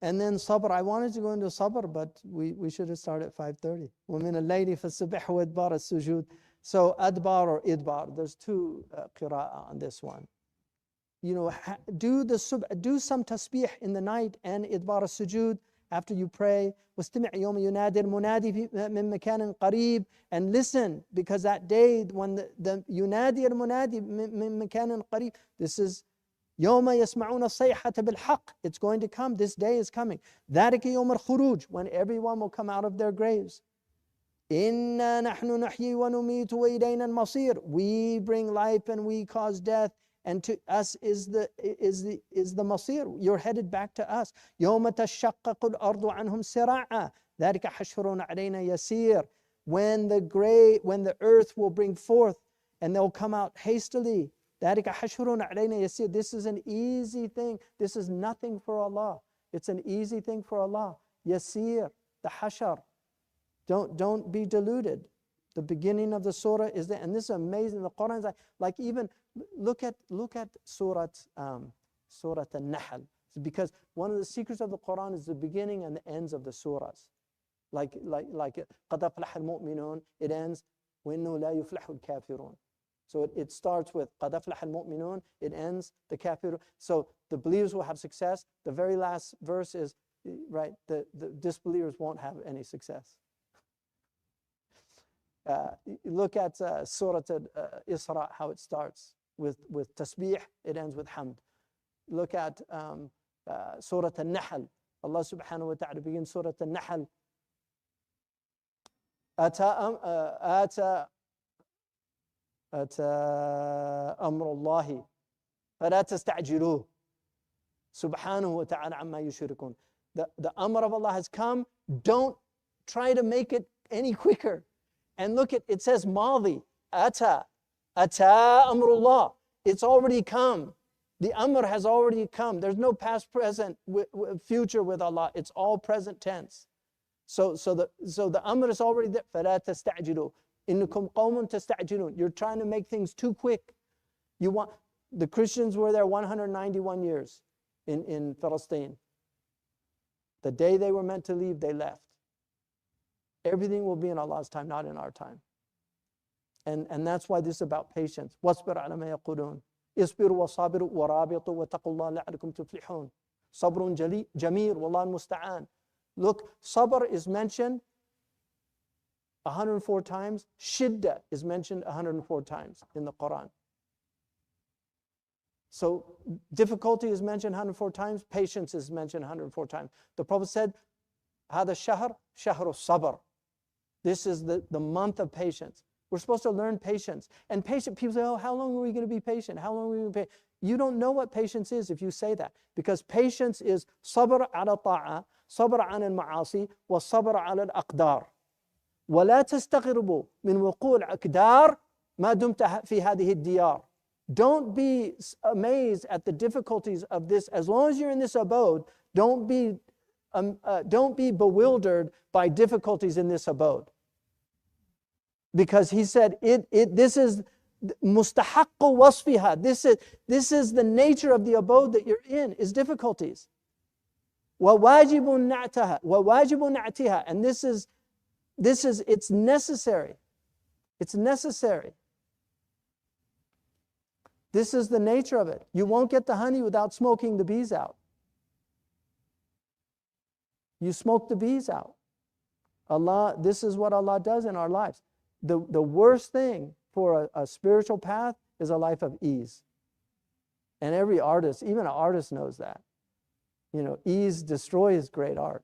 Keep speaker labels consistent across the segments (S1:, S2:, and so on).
S1: And then sabr, I wanted to go into sabr, but we should have started at 5:30. وَمِنَ اللَّيْلِ فَالسُّبْحِ وَإِدْبَارَ السُّجُودِ. So adbar or idbar, there's two qira'ah on this one. You know, do some tasbih in the night and idbar al-sujud after you pray. وَاسْتَمِعْ يَوْمَ يُنَادِي الْمُنَادِي مِن مَكَانٍ قَرِيبٍ. And listen, because that day when the يُنَادِي الْمُنَادِي مِن مَكَانٍ قَرِيبٍ, this is يَوْمَ يَسْمَعُونَ الصَّيْحَةَ بِالْحَقِّ. It's going to come. This day is coming. ذَلِكَ يَوْمَ الْخُرُوجِ, when everyone will come out of their graves. إِنَّا نَحْنُ نُحْيِي وَنُمِيتُ وَإِلَيْنَا الْمَصِيرُ. We bring life and we cause death, and to us is the masir. You're headed back to us. يَوْمَ تَشَّقَّقُ الْأَرْضُ عَنْهُمْ سِرَاعًا ذَلِكَ حَشْرٌ عَلَيْنَا يَسِيرٌ. When the earth will bring forth and they'll come out hastily. ذَلِكَ حَشْرٌ عَلَيْنَا يَسِيرٌ. This is an easy thing. This is nothing for Allah. It's an easy thing for Allah. Yasir, the hashar. Don't be deluded. The beginning of the surah is there, and this is amazing. The Quran is like even look at Surah An-Nahl, because one of the secrets of the Quran is the beginning and the ends of the surahs. Like قَدْ أَفْلَحَ الْمُؤْمِنُونَ, it ends وَإِنَّهُ لَا يُفْلَحُ الْكَافِرُونَ. So it starts with قَدْ أَفْلَحَ الْمُؤْمِنُونَ, it ends the kafirun. So the believers will have success. The very last verse is right. The disbelievers won't have any success. Look at Surah Isra, how it starts with tasbih, it ends with hamd. Look at Surah An-Nahl. Allah subhanahu wa ta'ala begins Surah An-Nahl. أتى أمر الله فلا تستعجلوه سبحانه وتعالى عما يشركون. The amr of Allah has come. Don't try to make it any quicker. And look at it says Madi, Ata Amrullah. It's already come. The Amr has already come. There's no past, present, future with Allah. It's all present tense. So the Amr is already there. فَلَا تَسْتَعْجِلُوا إِنَّكُمْ قَوْمٌ تَسْتَعْجِلُونَ. You're trying to make things too quick. The Christians were there 191 years in Palestine. The day they were meant to leave, they left. Everything will be in Allah's time, not in our time. And that's why this is about patience. وَاصْبِرْ عَلَى مَا يَقُولُونَ اصْبِرُوا وَصَابِرُوا وَرَابِطُوا وَاتَّقُوا اللَّهَ لَعَلَّكُمْ تُفْلِحُونَ صَبْرٌ جَمِيلٌ وَاللَّهُ الْمُسْتَعَانُ. Look, sabr is mentioned 104 times. Shidda is mentioned 104 times in the Quran. So difficulty is mentioned 104 times. Patience is mentioned 104 times. The Prophet said, هذا الشهر شهر الصبر. This is the month of patience. We're supposed to learn patience. And patient people say, oh, how long are we going to be patient? How long are we going to be patient? You don't know what patience is if you say that. Because patience is صبر على طاعة, صبر عن المعاصي, والصبر على الأقدار. ولا تستغربوا من وقوع الأقدار ما دمت في هذه الديار. Don't be amazed at the difficulties of this. As long as you're in this abode, don't be bewildered by difficulties in this abode. Because he said, this is mustahaqqu wasfiha. This is the nature of the abode that you're in, is difficulties. وَوَاجِبٌ نَعْتِهَا. And this is, it's necessary. It's necessary. This is the nature of it. You won't get the honey without smoking the bees out. You smoke the bees out. Allah, this is what Allah does in our lives. The worst thing for a spiritual path is a life of ease. And every artist, even an artist knows that. You know, ease destroys great art.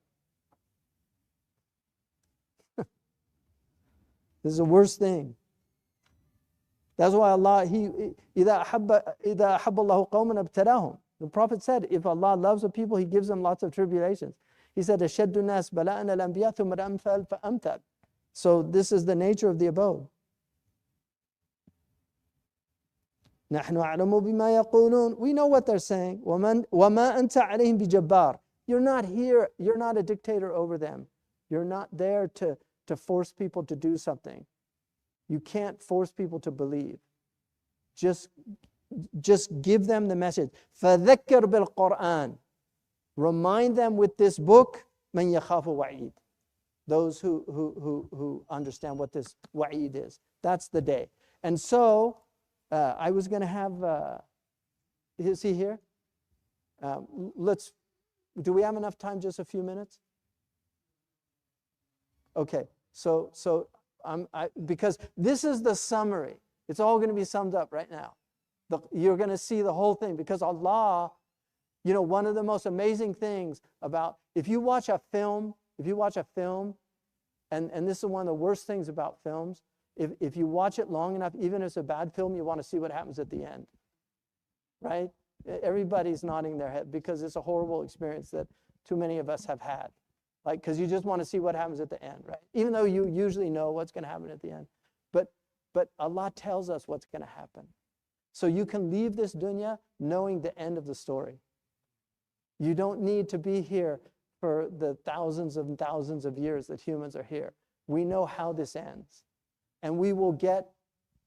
S1: This is the worst thing. That's why Allah, إِذَا أَحَبَّ اللَّهُ قَوْمًا ابْتَلَاهُم. The Prophet said, if Allah loves a people, He gives them lots of tribulations. He said, أَشَدُّ النَّاسِ بَلَاءً الْأَنْبِيَاءُ ثُمَّ الْأَمْثَلُ فَأَمْثَلُ. So this is the nature of the abode. نَحْنُ أَعْلَمُ بِمَا يَقُولُونَ. We know what they're saying. وَمَا أَنْتَ عَلَيْهِمْ بِجَبَّارٍ. You're not here, you're not a dictator over them. You're not there to force people to do something. You can't force people to believe. Just give them the message. فَذَكَّرْ بِالْقُرْآنِ. Remind them with this book, man yakhafu wa'id. Those who understand what this wa'id is. That's the day. And so, I was going to have, is he here? Do we have enough time, just a few minutes? Okay, so because this is the summary. It's all going to be summed up right now. You're going to see the whole thing, because Allah, you know, one of the most amazing things about, if you watch a film, and this is one of the worst things about films, if you watch it long enough, even if it's a bad film, you want to see what happens at the end, right? Everybody's nodding their head, because it's a horrible experience that too many of us have had. Like, because you just want to see what happens at the end, right? Even though you usually know what's going to happen at the end. But Allah tells us what's going to happen. So you can leave this dunya knowing the end of the story. You don't need to be here for the thousands and thousands of years that humans are here. We know how this ends. And we will get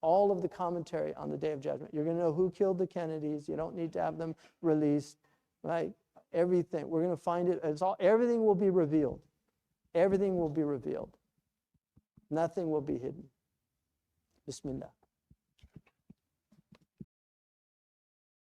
S1: all of the commentary on the Day of Judgment. You're going to know who killed the Kennedys. You don't need to have them released, right? Everything. We're going to find it. Everything will be revealed. Everything will be revealed. Nothing will be hidden. Bismillah.